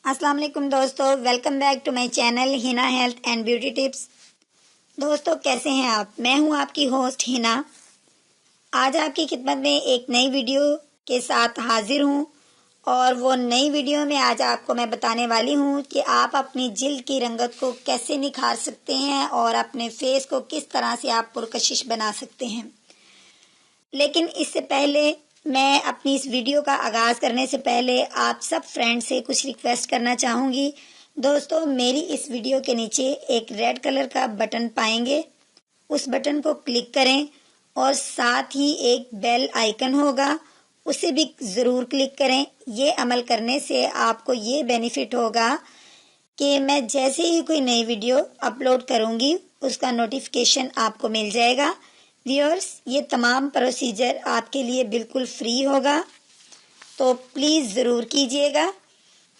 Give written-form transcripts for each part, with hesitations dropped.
अस्सलाम वालेकुम दोस्तों, welcome back to my channel Hina health and beauty tips. दोस्तों कैसे हैं आप? मैं हूं आपकी होस्ट हिना। आज आपकी खिदमत में एक नई वीडियो के साथ हाजिर हूं और वो नई वीडियो में आज आपको मैं बताने वाली हूं कि आप अपनी जिल्द की रंगत को कैसे निखार सकते हैं और अपने फेस को किस तरह से आप पुरकशिश बना सकते हैं। लेकिन इससे पहले मैं अपनी इस वीडियो का आगाज़ करने से पहले आप सब फ्रेंड से कुछ रिक्वेस्ट करना चाहूँगी। दोस्तों मेरी इस वीडियो के नीचे एक रेड कलर का बटन पाएंगे, उस बटन को क्लिक करें और साथ ही एक बेल आइकन होगा, उसे भी ज़रूर क्लिक करें। ये अमल करने से आपको ये बेनिफिट होगा कि मैं जैसे ही कोई नई वीडियो अपलोड करूँगी उसका नोटिफिकेशन आपको मिल जाएगा। व्यूअर्स, ये तमाम प्रोसीजर आपके लिए बिल्कुल फ्री होगा, तो प्लीज़ ज़रूर कीजिएगा।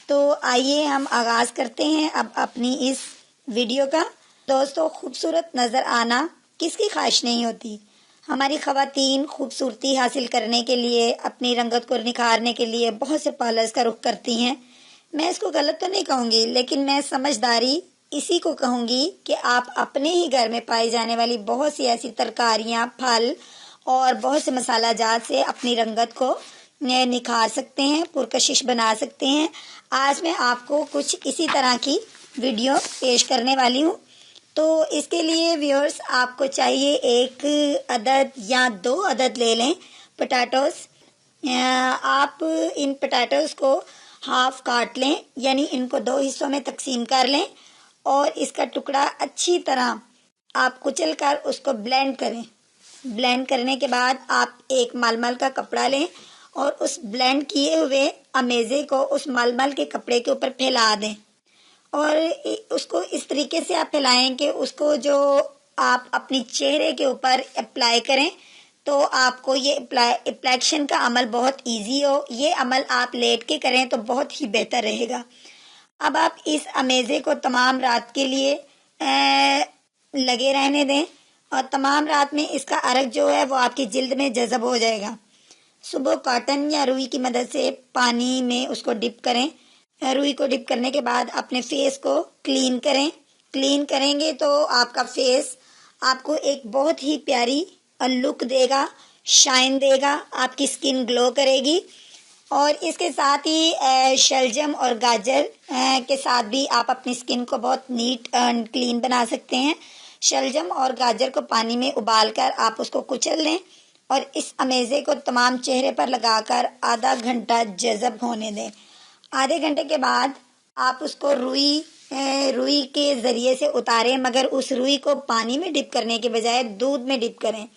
तो आइए हम आगाज़ करते हैं अब अपनी इस वीडियो का। दोस्तों, खूबसूरत नज़र आना किसकी ख्वाहिश नहीं होती। हमारी ख़वातीन खूबसूरती हासिल करने के लिए, अपनी रंगत को निखारने के लिए बहुत से पार्लर्स का रुख करती हैं। मैं इसको गलत तो नहीं कहूँगी, लेकिन मैं समझदारी इसी को कहूँगी कि आप अपने ही घर में पाई जाने वाली बहुत सी ऐसी तरकारियाँ, फल और बहुत से मसाला जात से अपनी रंगत को निखार सकते हैं, पुरकशिश बना सकते हैं। आज मैं आपको कुछ इसी तरह की वीडियो पेश करने वाली हूँ। तो इसके लिए व्यूअर्स आपको चाहिए एक अदद या 2 अदद ले लें पोटैटोज़। आप इन पोटैटोज़ को हाफ काट लें, यानी इनको 2 हिस्सों में तकसीम कर लें और इसका टुकड़ा अच्छी तरह आप कुचल कर उसको ब्लेंड करें। ब्लेंड करने के बाद आप एक मलमल का कपड़ा लें और उस ब्लेंड किए हुए अमेज़े को उस मलमल के कपड़े के ऊपर फैला दें और उसको इस तरीके से आप फैलाएं कि उसको जो आप अपनी चेहरे के ऊपर अप्लाई करें तो आपको ये एप्लीकेशन का अमल बहुत इजी हो। ये अमल आप लेट के करें तो बहुत ही बेहतर रहेगा। अब आप इस अमेज़े को तमाम रात के लिए लगे रहने दें और तमाम रात में इसका अर्क जो है वो आपकी जिल्द में जज़ब हो जाएगा। सुबह कॉटन या रुई की मदद से पानी में उसको डिप करें। रुई को डिप करने के बाद अपने फेस को क्लीन करें। क्लीन करेंगे तो आपका फेस आपको एक बहुत ही प्यारी लुक देगा, शाइन देगा, आपकी स्किन ग्लो करेगी। और इसके साथ ही शलजम और गाजर के साथ भी आप अपनी स्किन को बहुत नीट एंड क्लीन बना सकते हैं। शलजम और गाजर को पानी में उबालकर आप उसको कुचल लें और इस अमेज़े को तमाम चेहरे पर लगाकर आधा घंटा जज़ब होने दें। आधे घंटे के बाद आप उसको रुई के ज़रिए से उतारें, मगर उस रुई को पानी में डिप करने के बजाय दूध में डिप करें।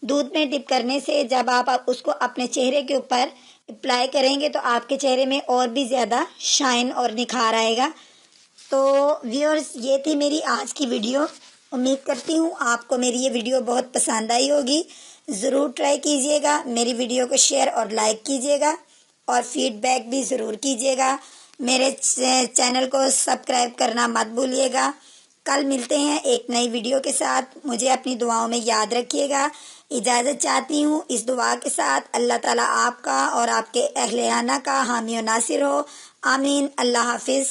दूध में डिप करने से जब आप उसको अपने चेहरे के ऊपर अप्लाई करेंगे तो आपके चेहरे में और भी ज़्यादा शाइन और निखार आएगा। तो व्यूअर्स, ये थी मेरी आज की वीडियो। उम्मीद करती हूँ आपको मेरी ये वीडियो बहुत पसंद आई होगी। ज़रूर ट्राई कीजिएगा, मेरी वीडियो को शेयर और लाइक कीजिएगा और फीडबैक भी ज़रूर कीजिएगा। मेरे चैनल को सब्सक्राइब करना मत भूलिएगा। कल मिलते हैं एक नई वीडियो के साथ। मुझे अपनी दुआओं में याद रखिएगा। इजाज़त चाहती हूँ इस दुआ के साथ, अल्लाह ताला आपका और आपके अहले आना का हामी और नासिर हो। आमीन। अल्लाह हाफिज़।